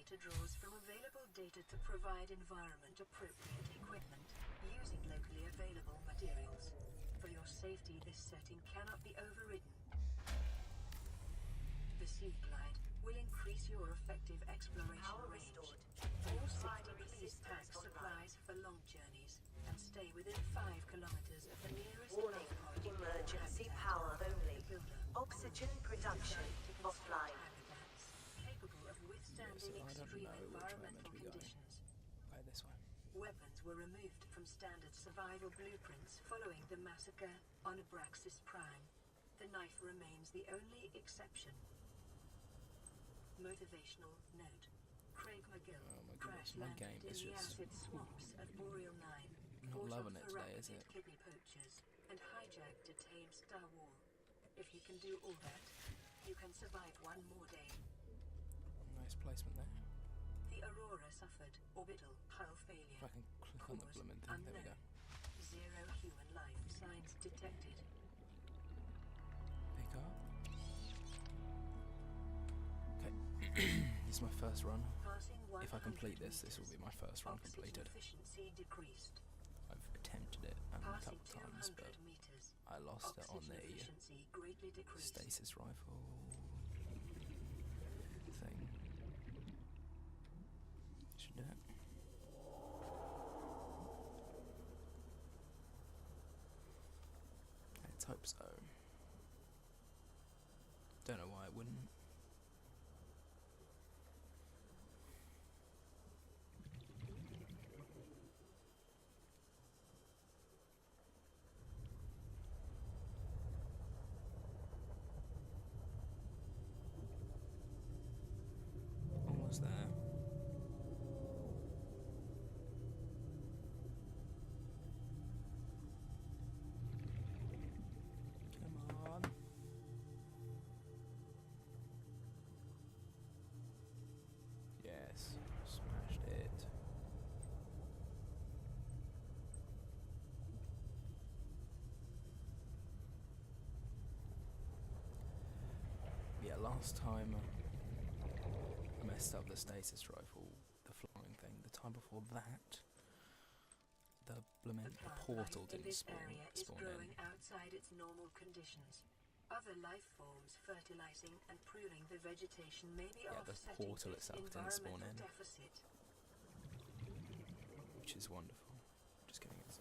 Navigator draws from available data to provide environment-appropriate equipment using locally available materials. For your safety, this setting cannot be overridden. The Sea Glide will increase your effective exploration range. All safety, please pack supplies for long journeys and stay within 5 kilometers of the nearest Warning, emergency power only. Oxygen production offline. Capable of withstanding extreme environmental conditions. Go this way. Weapons were removed from standard survival blueprints following the massacre on Abraxas Prime. The knife remains the only exception. Motivational note. Craig McGill crash landed in the acid swamps of Boreal 9. Not loving it today, is it? Kidney poachers and hijacked a tame Star War. If you can do all that, you can survive one more day. Nice placement there. The Aurora suffered orbital hull failure. If I can click on the blooming thing, there we go. Zero human life signs detected. Pick up. Okay, this is my first run. If I complete this, this will be my first run completed. I've attempted it a couple times, but I lost it on the stasis rifle thing. Should do it. Let's hope so. Don't know why it wouldn't. Almost there. Come on. Yes, smashed it. Yeah, last time I messed up the stasis rifle, the flying thing. The time before that, the portal didn't spawn growing in. outside its normal conditions. Other life forms fertilizing and pruning the vegetation may be Yeah, the offsetting portal its itself didn't spawn in, deficit. which is wonderful. Just kidding, it's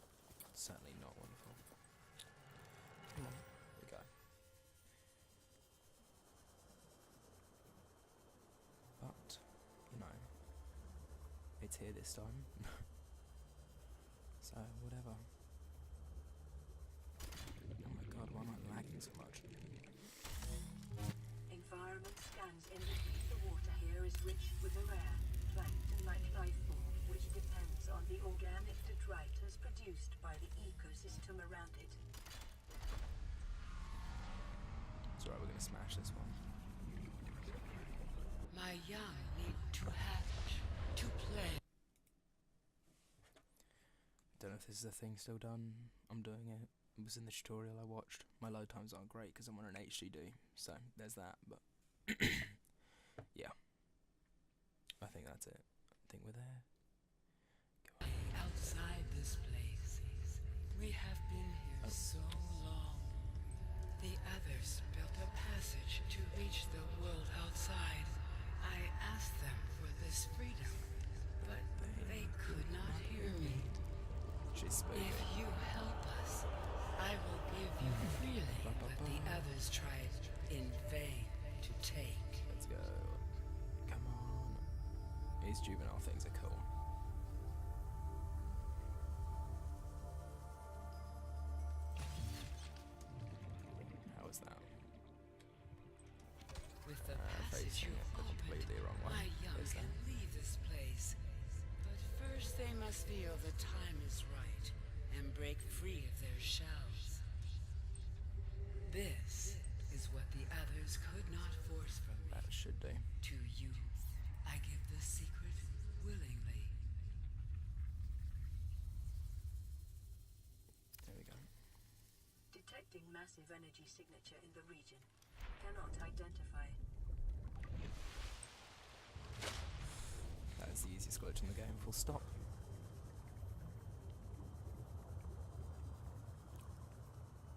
certainly not wonderful. Come on, here we go. But, you know, it's here this time. So, whatever. Oh my god, why am I lagging so much? Environment scans indicate the water here is rich with a rare plankton-like life form which depends on the organic detritus produced by the ecosystem around it. It's alright, we're gonna smash this one. My young need to hatch, to play. Don't know if this is a thing still done. I'm doing it. It was in the tutorial I watched. My load times aren't great because I'm on an HDD, so there's that, but yeah. I think that's it. I think we're there. Go on. Outside this place, we have been here so long. The others built a passage to reach the world outside. I asked them for this freedom, but they could not hear me. She's speaking. If you help us, I will give you freely what the others tried in vain to take. Let's go. Come on. These juvenile things are cool. How was that? With the passage facing you it the opened, completely wrong way. my young Is can that? leave this place. But first they must feel the time is right and break free of their shells. This is what the others could not force from me. That should do. To you, I give the secret willingly. There we go. Detecting massive energy signature in the region. Cannot identify. That is the easiest glitch in the game, full stop.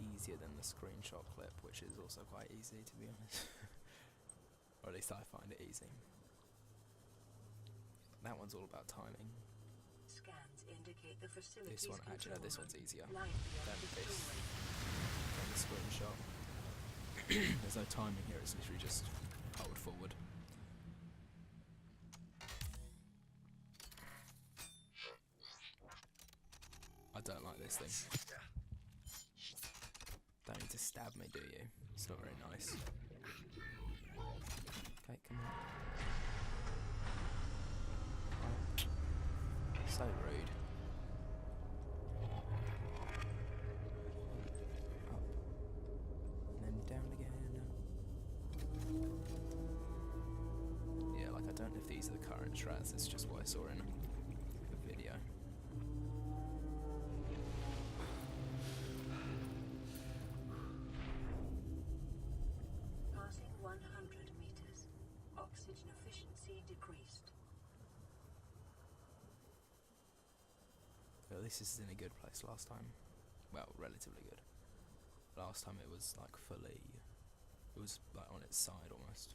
Easier than the screenshot clip, which is also quite easy, to be honest. Or at least I find it easy. That one's all about timing. Scans indicate the facility's This one, actually, no, this one's easier lying than beyond this, doorway. than the screenshot. There's no timing here, it's literally just hold forward. I don't like this thing. Don't need to stab me, do you? It's not very nice. Okay, come on. Oh. So rude. Up. And then down again. Yeah, like I don't know if these are the current strats, it's just what I saw in the video. Passing 100 meters. Oxygen efficiency decreased. Well, this is in a good place last time. Well, relatively good. Last time it was like fully... It was like on its side almost.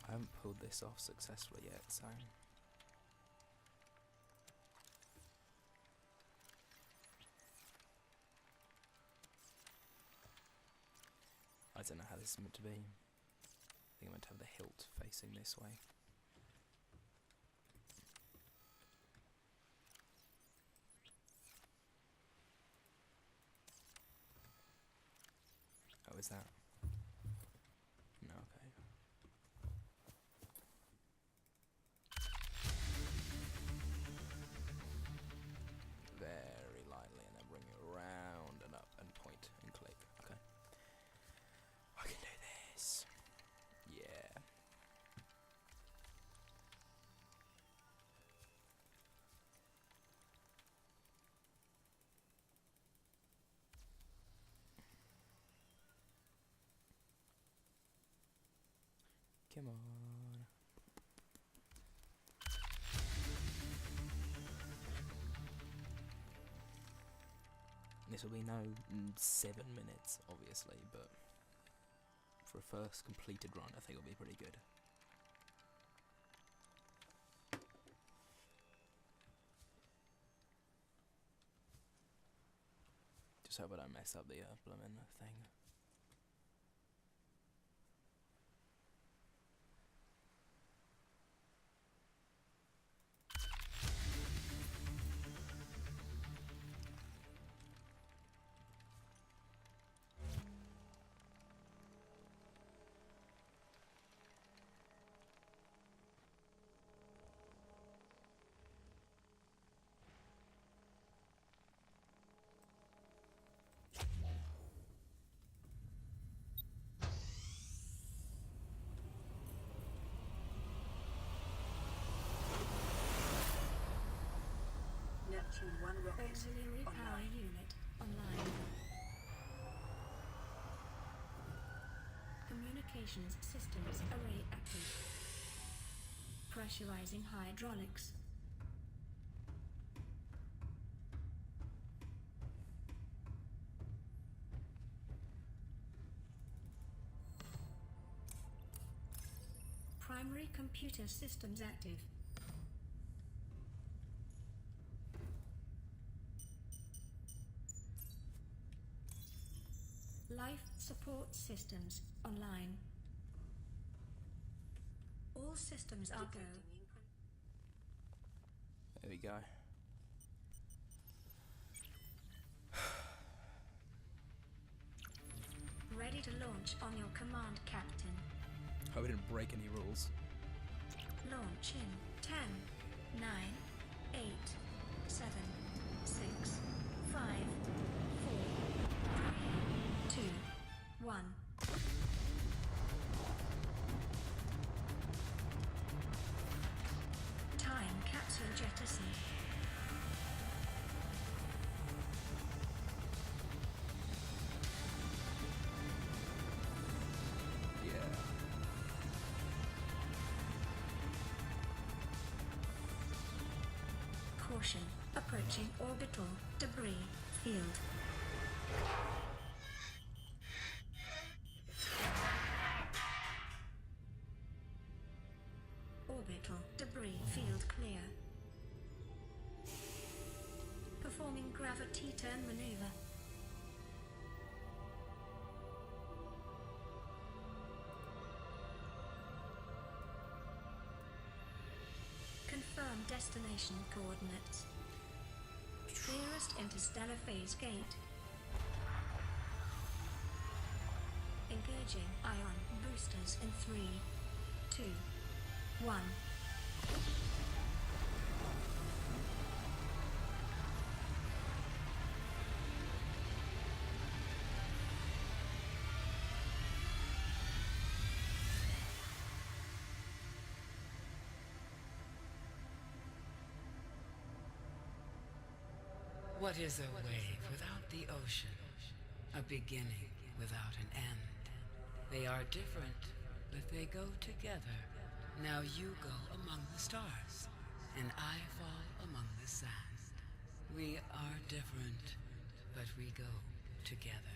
I haven't pulled this off successfully yet, so... I don't know how this is meant to be. I think I'm meant to have the hilt facing this way. Oh, is that? No, okay. Very lightly, and then bring it around and up and point and click. Okay. I can do this. Yeah. Come on. This will be no 7 minutes, obviously, but for a first completed run, I think it'll be pretty good. Just hope I don't mess up the blooming thing. Neptune 1 rocket Auxiliary power online. unit online. Communications systems array active. Pressurizing hydraulics. Primary computer systems active. Life support systems online. All systems are go. There we go. Ready to launch on your command, Captain. Hope we didn't break any rules. Launch in 10, 9, 8, 7, 6, 5, 4, 3, 2, 1. Time capsule jettison. Caution, approaching orbital debris field. Orbital debris field clear. Performing gravity turn maneuver. Confirm destination coordinates. Nearest interstellar phase gate. Engaging ion boosters in 3, 2, 1. What is a wave without the ocean? A beginning without an end. They are different, but they go together. Now you go among the stars, and I fall among the sand. We are different, but we go together.